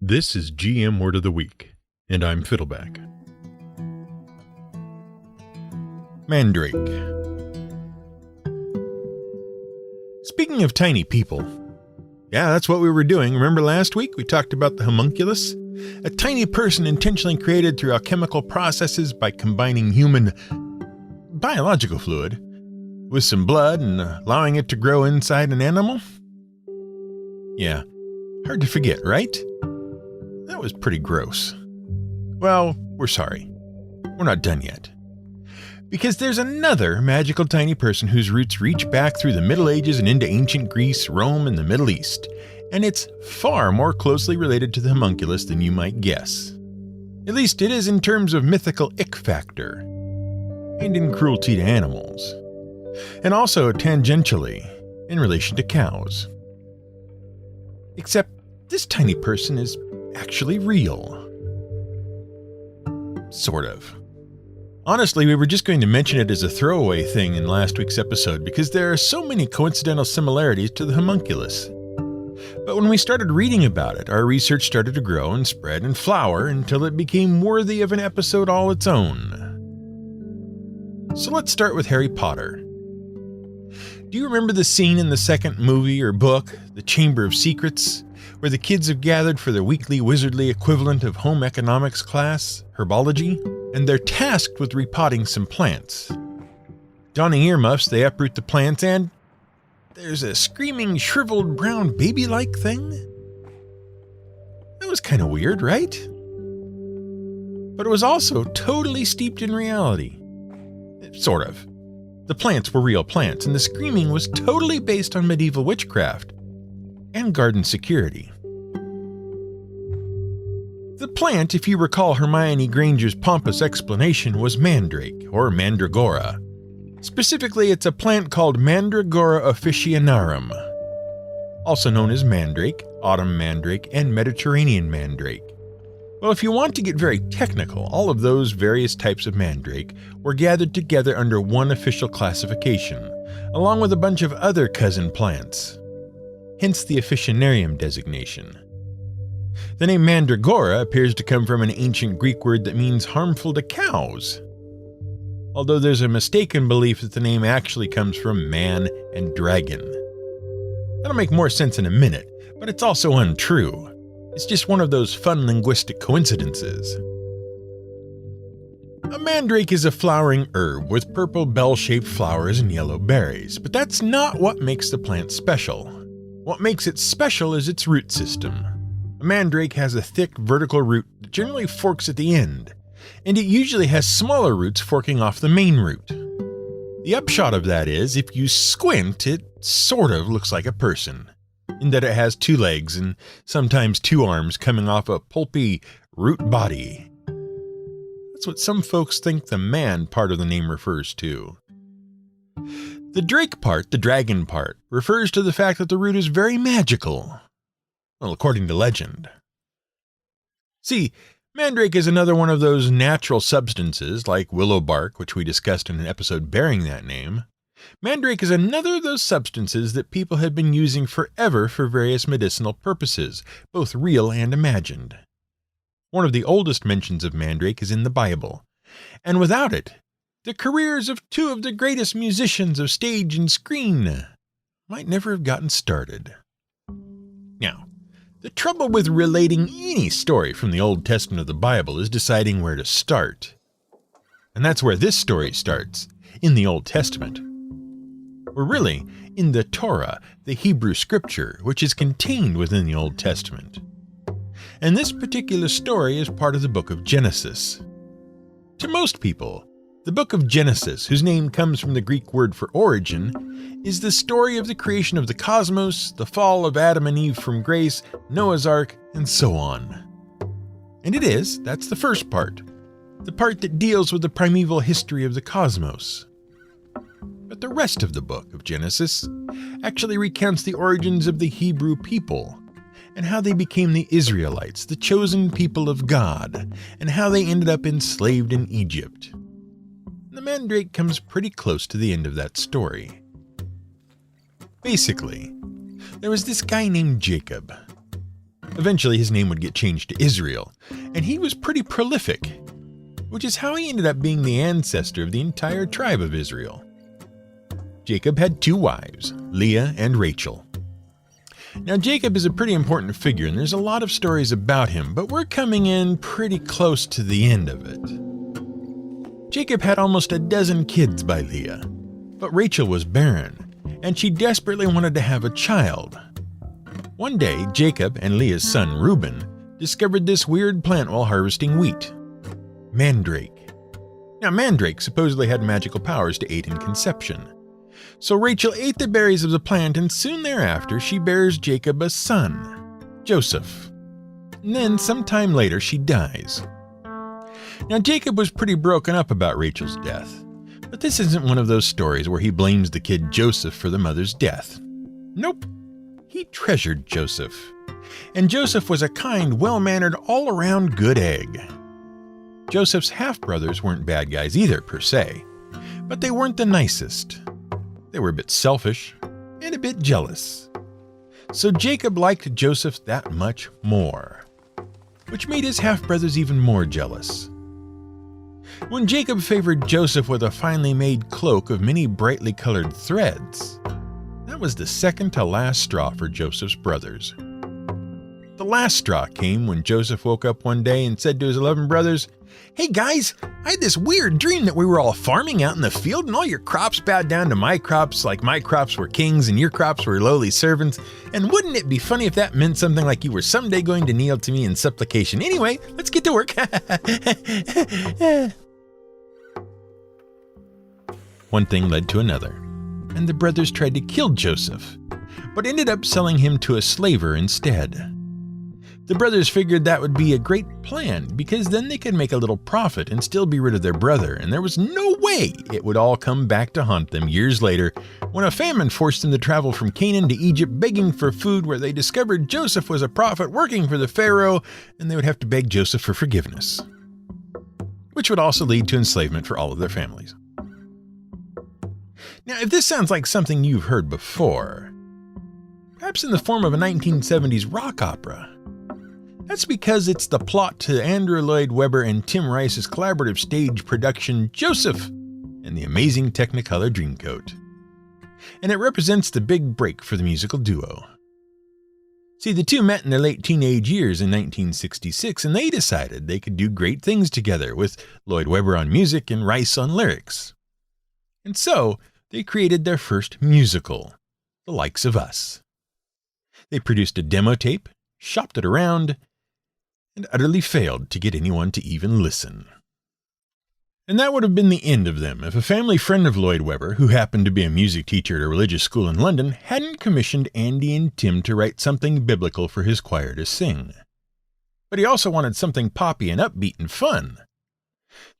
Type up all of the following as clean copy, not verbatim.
This is GM Word of the Week, and I'm Fiddleback. Mandrake. Speaking of tiny people, yeah, that's what we were doing. Remember last week we talked about the homunculus? A tiny person intentionally created through alchemical processes by combining human biological fluid with some blood and allowing it to grow inside an animal? Yeah, hard to forget, right? That was pretty gross. Well, we're sorry. We're not done yet. Because there's another magical tiny person whose roots reach back through the Middle Ages and into ancient Greece, Rome, and the Middle East. And it's far more closely related to the homunculus than you might guess. At least it is in terms of mythical ick factor. And in cruelty to animals. And also tangentially in relation to cows. Except this tiny person is actually real. Sort of. Honestly, we were just going to mention it as a throwaway thing in last week's episode because there are so many coincidental similarities to the homunculus. But when we started reading about it, our research started to grow and spread and flower until it became worthy of an episode all its own. So let's start with Harry Potter. Do you remember the scene in the second movie or book, The Chamber of Secrets, where the kids have gathered for their weekly wizardly equivalent of home economics class, herbology, and they're tasked with repotting some plants. Donning earmuffs, they uproot the plants and there's a screaming, shriveled, brown baby-like thing? That was kind of weird, right? But it was also totally steeped in reality. Sort of. The plants were real plants, and the screaming was totally based on medieval witchcraft and garden security. The plant, if you recall Hermione Granger's pompous explanation, was Mandrake, or Mandragora. Specifically, it's a plant called Mandragora officinarum, also known as Mandrake, Autumn Mandrake, and Mediterranean Mandrake. Well, if you want to get very technical, all of those various types of mandrake were gathered together under one official classification, along with a bunch of other cousin plants. Hence the officinarium designation. The name Mandragora appears to come from an ancient Greek word that means harmful to cows. Although there's a mistaken belief that the name actually comes from man and dragon. That'll make more sense in a minute, but it's also untrue. It's just one of those fun linguistic coincidences. A mandrake is a flowering herb with purple bell-shaped flowers and yellow berries, but that's not what makes the plant special. What makes it special is its root system. A mandrake has a thick vertical root that generally forks at the end, and it usually has smaller roots forking off the main root. The upshot of that is, if you squint, it sort of looks like a person, in that it has 2 legs and sometimes 2 arms coming off a pulpy root body. That's what some folks think the man part of the name refers to. The drake part, the dragon part, refers to the fact that the root is very magical. Well, according to legend. See, mandrake is another one of those natural substances, like willow bark, which we discussed in an episode bearing that name. Mandrake is another of those substances that people have been using forever for various medicinal purposes, both real and imagined. One of the oldest mentions of mandrake is in the Bible, and without it, the careers of 2 of the greatest musicians of stage and screen might never have gotten started. Now, the trouble with relating any story from the Old Testament of the Bible is deciding where to start. And that's where this story starts, in the Old Testament. Or really, in the Torah, the Hebrew scripture, which is contained within the Old Testament. And this particular story is part of the book of Genesis. To most people, the book of Genesis, whose name comes from the Greek word for origin, is the story of the creation of the cosmos, the fall of Adam and Eve from grace, Noah's Ark, and so on. And it is, that's the first part, the part that deals with the primeval history of the cosmos. But the rest of the book of Genesis actually recounts the origins of the Hebrew people, and how they became the Israelites, the chosen people of God, and how they ended up enslaved in Egypt. The mandrake comes pretty close to the end of that story. Basically, there was this guy named Jacob. Eventually his name would get changed to Israel, and he was pretty prolific, which is how he ended up being the ancestor of the entire tribe of Israel. Jacob had 2 wives, Leah and Rachel. Now Jacob is a pretty important figure and there's a lot of stories about him, but we're coming in pretty close to the end of it. Jacob had almost a dozen kids by Leah, but Rachel was barren, and she desperately wanted to have a child. One day, Jacob and Leah's son Reuben discovered this weird plant while harvesting wheat. Mandrake. Now Mandrake supposedly had magical powers to aid in conception. So Rachel ate the berries of the plant, and soon thereafter she bears Jacob a son, Joseph. And then sometime later she dies. Now Jacob was pretty broken up about Rachel's death, but this isn't one of those stories where he blames the kid Joseph for the mother's death. Nope. He treasured Joseph. And Joseph was a kind, well-mannered, all-around good egg. Joseph's half-brothers weren't bad guys either, per se, but they weren't the nicest. They were a bit selfish and a bit jealous. So Jacob liked Joseph that much more, which made his half-brothers even more jealous. When Jacob favored Joseph with a finely made cloak of many brightly colored threads, that was the second to last straw for Joseph's brothers. The last straw came when Joseph woke up one day and said to his 11 brothers, "Hey guys, I had this weird dream that we were all farming out in the field and all your crops bowed down to my crops like my crops were kings and your crops were lowly servants. And wouldn't it be funny if that meant something like you were someday going to kneel to me in supplication? Anyway, let's get to work." One thing led to another, and the brothers tried to kill Joseph, but ended up selling him to a slaver instead. The brothers figured that would be a great plan because then they could make a little profit and still be rid of their brother, and there was no way it would all come back to haunt them years later when a famine forced them to travel from Canaan to Egypt begging for food, where they discovered Joseph was a prophet working for the Pharaoh, and they would have to beg Joseph for forgiveness, which would also lead to enslavement for all of their families. Now, if this sounds like something you've heard before, perhaps in the form of a 1970s rock opera, that's because it's the plot to Andrew Lloyd Webber and Tim Rice's collaborative stage production Joseph and the Amazing Technicolor Dreamcoat. And it represents the big break for the musical duo. See, the two met in their late teenage years in 1966, and they decided they could do great things together, with Lloyd Webber on music and Rice on lyrics. And so, they created their first musical, The Likes of Us. They produced a demo tape, shopped it around, and utterly failed to get anyone to even listen. And that would have been the end of them if a family friend of Lloyd Webber, who happened to be a music teacher at a religious school in London, hadn't commissioned Andy and Tim to write something biblical for his choir to sing. But he also wanted something poppy and upbeat and fun.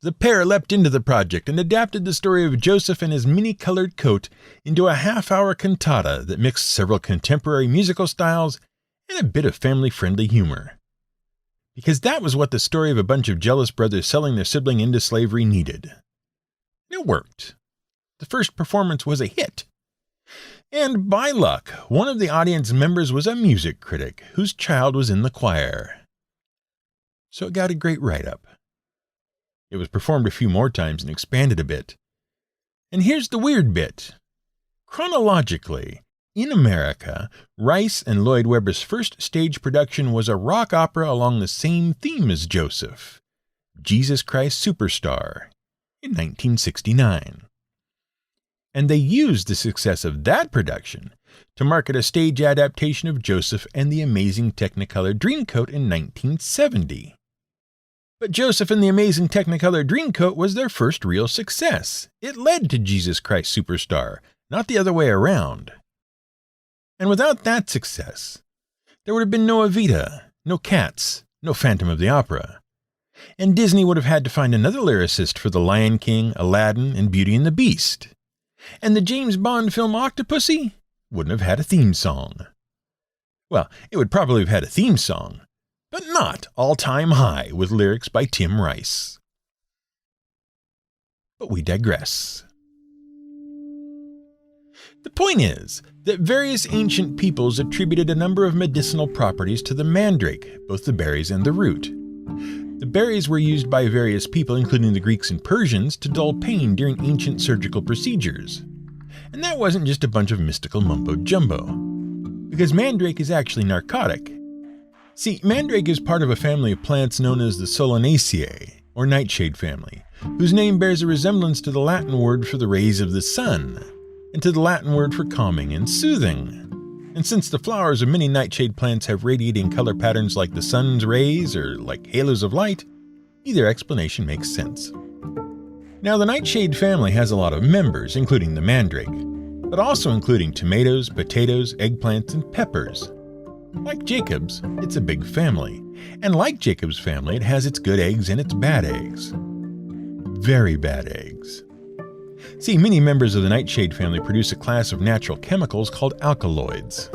The pair leapt into the project and adapted the story of Joseph and his many-colored coat into a half-hour cantata that mixed several contemporary musical styles and a bit of family-friendly humor. Because that was what the story of a bunch of jealous brothers selling their sibling into slavery needed. It worked. The first performance was a hit. And by luck, one of the audience members was a music critic whose child was in the choir. So it got a great write-up. It was performed a few more times and expanded a bit. And here's the weird bit. Chronologically, in America, Rice and Lloyd Webber's first stage production was a rock opera along the same theme as Joseph, Jesus Christ Superstar, in 1969. And they used the success of that production to market a stage adaptation of Joseph and the Amazing Technicolor Dreamcoat in 1970. But Joseph and the Amazing Technicolor Dreamcoat was their first real success. It led to Jesus Christ Superstar, not the other way around. And without that success, there would have been no Evita, no Cats, no Phantom of the Opera. And Disney would have had to find another lyricist for The Lion King, Aladdin, and Beauty and the Beast. And the James Bond film Octopussy wouldn't have had a theme song. Well, it would probably have had a theme song, but not All Time High with lyrics by Tim Rice. But we digress. The point is that various ancient peoples attributed a number of medicinal properties to the mandrake, both the berries and the root. The berries were used by various people, including the Greeks and Persians, to dull pain during ancient surgical procedures. And that wasn't just a bunch of mystical mumbo-jumbo, because mandrake is actually narcotic. See, mandrake is part of a family of plants known as the Solanaceae, or nightshade family, whose name bears a resemblance to the Latin word for the rays of the sun, and to the Latin word for calming and soothing. And since the flowers of many nightshade plants have radiating color patterns like the sun's rays or like halos of light, either explanation makes sense. Now, the nightshade family has a lot of members, including the mandrake, but also including tomatoes, potatoes, eggplants, and peppers. Like Jacob's, it's a big family, and like Jacob's family, it has its good eggs and its bad eggs. Very bad eggs. See, many members of the nightshade family produce a class of natural chemicals called alkaloids.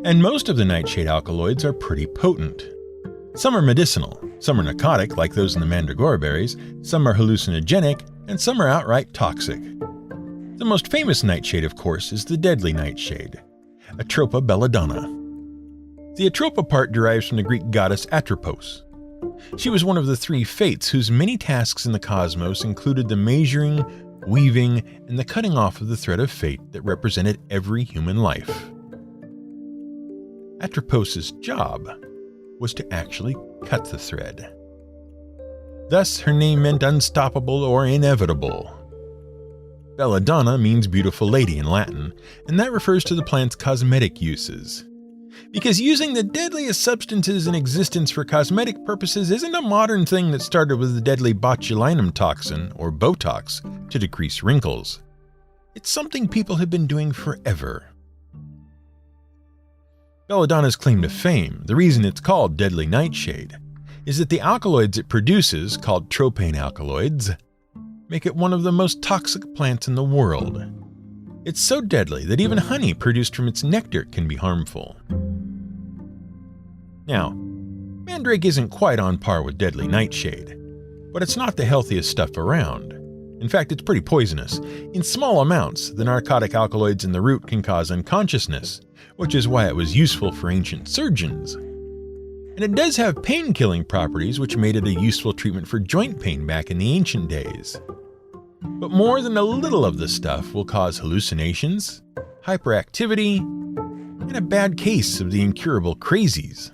And most of the nightshade alkaloids are pretty potent. Some are medicinal, some are narcotic, like those in the mandragora berries, some are hallucinogenic, and some are outright toxic. The most famous nightshade, of course, is the deadly nightshade, Atropa belladonna. The Atropa part derives from the Greek goddess Atropos. She was one of the three fates whose many tasks in the cosmos included the measuring, weaving, and the cutting off of the thread of fate that represented every human life. Atropos' job was to actually cut the thread. Thus, her name meant unstoppable or inevitable. Belladonna means beautiful lady in Latin, and that refers to the plant's cosmetic uses. Because using the deadliest substances in existence for cosmetic purposes isn't a modern thing that started with the deadly botulinum toxin, or Botox, to decrease wrinkles. It's something people have been doing forever. Belladonna's claim to fame, the reason it's called deadly nightshade, is that the alkaloids it produces, called tropane alkaloids, make it one of the most toxic plants in the world. It's so deadly that even honey produced from its nectar can be harmful. Now, mandrake isn't quite on par with deadly nightshade, but it's not the healthiest stuff around. In fact, it's pretty poisonous. In small amounts, the narcotic alkaloids in the root can cause unconsciousness, which is why it was useful for ancient surgeons. And it does have pain-killing properties, which made it a useful treatment for joint pain back in the ancient days. But more than a little of the stuff will cause hallucinations, hyperactivity, and a bad case of the incurable crazies.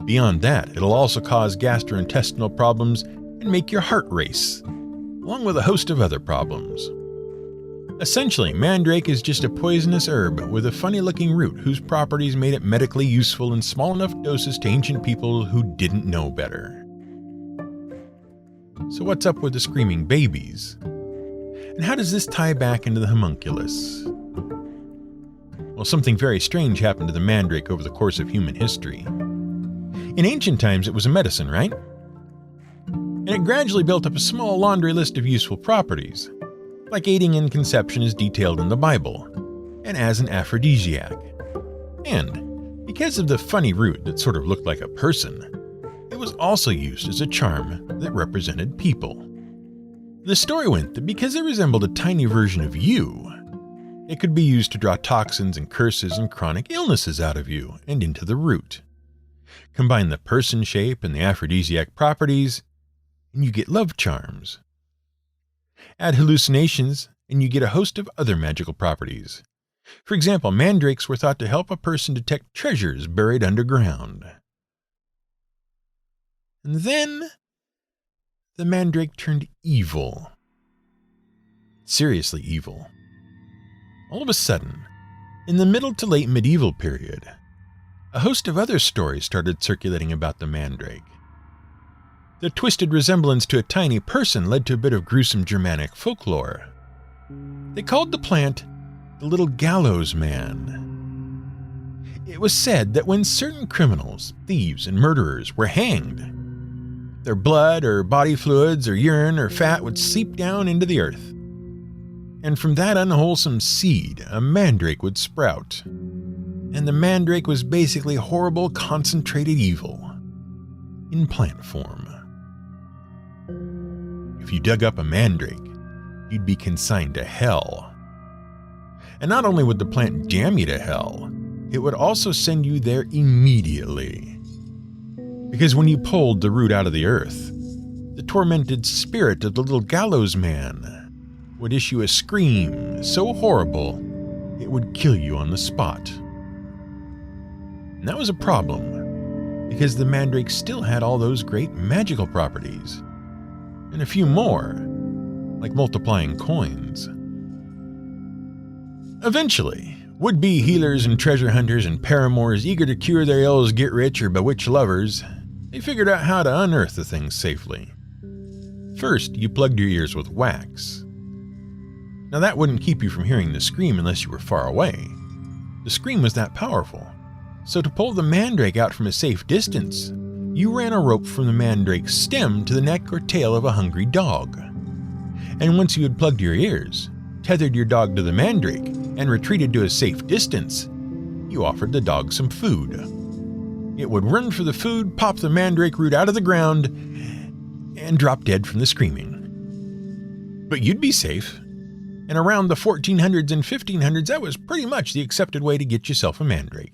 Beyond that, it'll also cause gastrointestinal problems and make your heart race, along with a host of other problems. Essentially, mandrake is just a poisonous herb with a funny-looking root whose properties made it medically useful in small enough doses to ancient people who didn't know better. So what's up with the screaming babies? And how does this tie back into the homunculus? Well, something very strange happened to the mandrake over the course of human history. In ancient times, it was a medicine, right? And it gradually built up a small laundry list of useful properties, like aiding in conception as detailed in the Bible, and as an aphrodisiac. And because of the funny root that sort of looked like a person, it was also used as a charm that represented people. The story went that because it resembled a tiny version of you, it could be used to draw toxins and curses and chronic illnesses out of you and into the root. Combine the person shape and the aphrodisiac properties, and you get love charms. Add hallucinations, and you get a host of other magical properties. For example, mandrakes were thought to help a person detect treasures buried underground. And then, the mandrake turned evil. Seriously evil. All of a sudden, in the middle to late medieval period, a host of other stories started circulating about the mandrake. The twisted resemblance to a tiny person led to a bit of gruesome Germanic folklore. They called the plant the Little Gallows Man. It was said that when certain criminals, thieves, and murderers were hanged, their blood or body fluids or urine or fat would seep down into the earth. And from that unwholesome seed, a mandrake would sprout. And the mandrake was basically horrible, concentrated evil in plant form. If you dug up a mandrake, you'd be consigned to hell. And not only would the plant damn you to hell, it would also send you there immediately. Because when you pulled the root out of the earth, the tormented spirit of the little gallows man would issue a scream so horrible it would kill you on the spot. And that was a problem, because the mandrake still had all those great magical properties, and a few more, like multiplying coins. Eventually, would-be healers and treasure hunters and paramours eager to cure their ills, get rich, or bewitch lovers, they figured out how to unearth the thing safely. First, you plugged your ears with wax. Now that wouldn't keep you from hearing the scream unless you were far away. The scream was that powerful. So to pull the mandrake out from a safe distance, you ran a rope from the mandrake's stem to the neck or tail of a hungry dog. And once you had plugged your ears, tethered your dog to the mandrake, and retreated to a safe distance, you offered the dog some food. It would run for the food, pop the mandrake root out of the ground, and drop dead from the screaming. But you'd be safe. And around the 1400s and 1500s, that was pretty much the accepted way to get yourself a mandrake.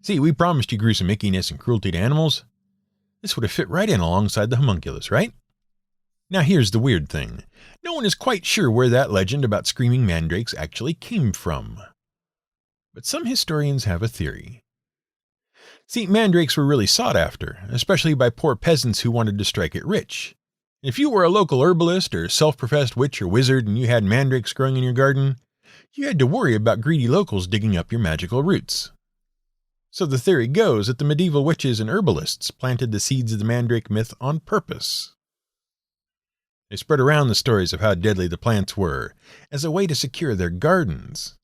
See, we promised you gruesome ickiness and cruelty to animals. This would have fit right in alongside the homunculus, right? Now here's the weird thing. No one is quite sure where that legend about screaming mandrakes actually came from. But some historians have a theory. See, mandrakes were really sought after, especially by poor peasants who wanted to strike it rich. If you were a local herbalist or self-professed witch or wizard and you had mandrakes growing in your garden, you had to worry about greedy locals digging up your magical roots. So the theory goes that the medieval witches and herbalists planted the seeds of the mandrake myth on purpose. They spread around the stories of how deadly the plants were as a way to secure their gardens,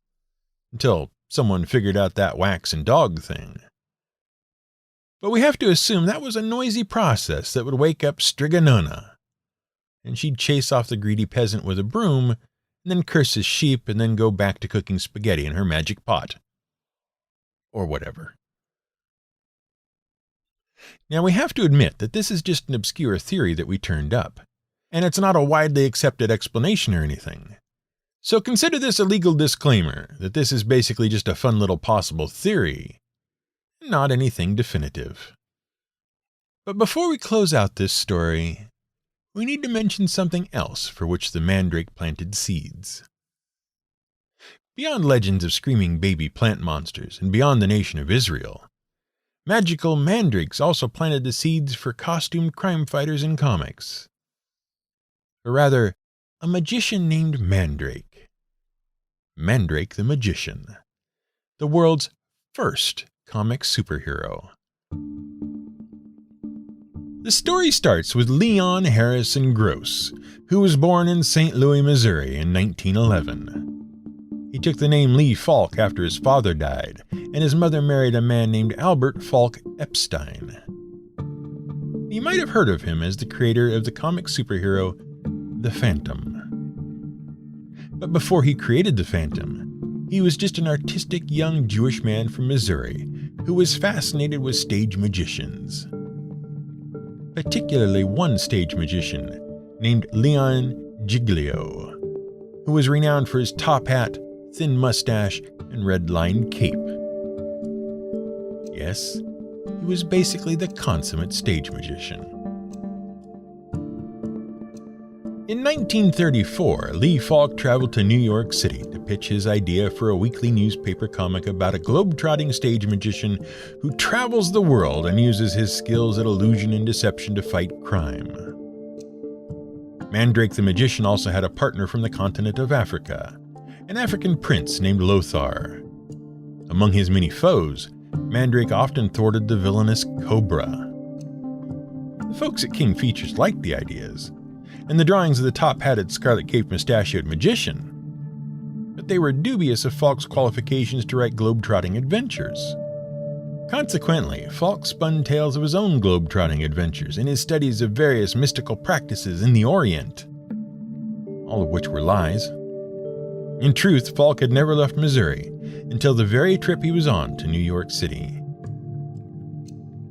until someone figured out that wax and dog thing. But we have to assume that was a noisy process that would wake up Strigonona, and she'd chase off the greedy peasant with a broom, and then curse his sheep, and then go back to cooking spaghetti in her magic pot. Or whatever. Now we have to admit that this is just an obscure theory that we turned up, and it's not a widely accepted explanation or anything. So consider this a legal disclaimer that this is basically just a fun little possible theory, not anything definitive. But before we close out this story, we need to mention something else for which the mandrake planted seeds. Beyond legends of screaming baby plant monsters and beyond the nation of Israel, magical mandrakes also planted the seeds for costumed crime fighters in comics. Or rather, a magician named Mandrake. Mandrake the Magician, the world's first comic superhero. The story starts with Leon Harrison Gross, who was born in St. Louis, Missouri in 1911. He took the name Lee Falk after his father died, and his mother married a man named Albert Falk Epstein. You might have heard of him as the creator of the comic superhero The Phantom. But before he created The Phantom, he was just an artistic young Jewish man from Missouri who was fascinated with stage magicians. Particularly one stage magician named Leon Giglio, who was renowned for his top hat, thin mustache, and red-lined cape. Yes, he was basically the consummate stage magician. In 1934, Lee Falk traveled to New York City to pitch his idea for a weekly newspaper comic about a globe-trotting stage magician who travels the world and uses his skills at illusion and deception to fight crime. Mandrake the Magician also had a partner from the continent of Africa, an African prince named Lothar. Among his many foes, Mandrake often thwarted the villainous Cobra. The folks at King Features liked the ideas, and the drawings of the top-hatted, scarlet-caped, mustachioed magician, but they were dubious of Falk's qualifications to write globe-trotting adventures. Consequently, Falk spun tales of his own globe-trotting adventures in his studies of various mystical practices in the Orient, all of which were lies. In truth, Falk had never left Missouri until the very trip he was on to New York City.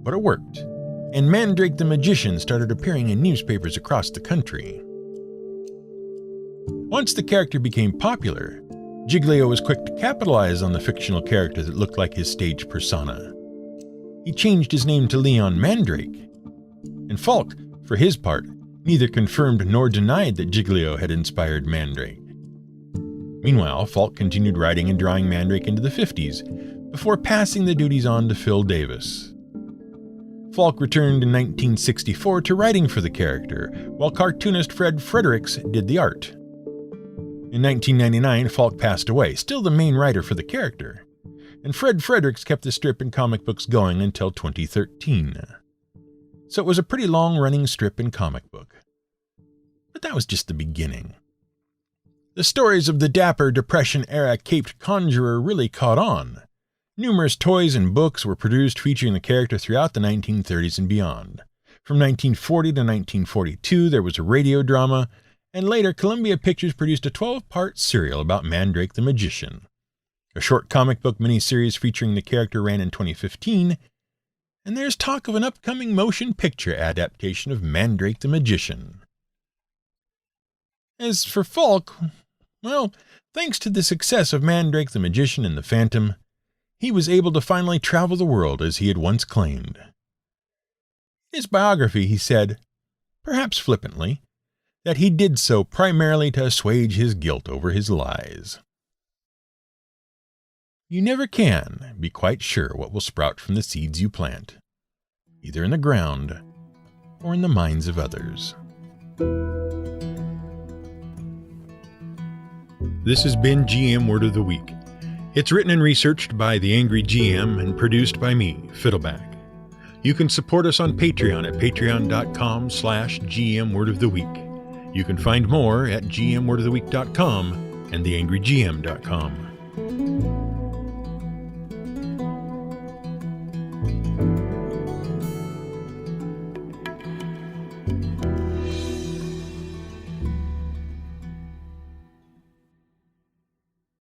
But it worked, and Mandrake the Magician started appearing in newspapers across the country. Once the character became popular, Giglio was quick to capitalize on the fictional character that looked like his stage persona. He changed his name to Leon Mandrake. And Falk, for his part, neither confirmed nor denied that Giglio had inspired Mandrake. Meanwhile, Falk continued writing and drawing Mandrake into the 50s, before passing the duties on to Phil Davis. Falk returned in 1964 to writing for the character, while cartoonist Fred Fredericks did the art. In 1999, Falk passed away, still the main writer for the character, and Fred Fredericks kept the strip and comic books going until 2013. So it was a pretty long-running strip and comic book. But that was just the beginning. The stories of the dapper Depression-era caped conjurer really caught on. Numerous toys and books were produced featuring the character throughout the 1930s and beyond. From 1940 to 1942, there was a radio drama, and later Columbia Pictures produced a 12-part serial about Mandrake the Magician. A short comic book miniseries featuring the character ran in 2015, and there's talk of an upcoming motion picture adaptation of Mandrake the Magician. As for Falk, well, thanks to the success of Mandrake the Magician and the Phantom, he was able to finally travel the world as he had once claimed. In his biography, he said, perhaps flippantly, that he did so primarily to assuage his guilt over his lies. You never can be quite sure what will sprout from the seeds you plant, either in the ground or in the minds of others. This has been GM Word of the Week. It's written and researched by The Angry GM and produced by me, Fiddleback. You can support us on Patreon at patreon.com/GM Word of the Week. You can find more at gmwordoftheweek.com and theangrygm.com.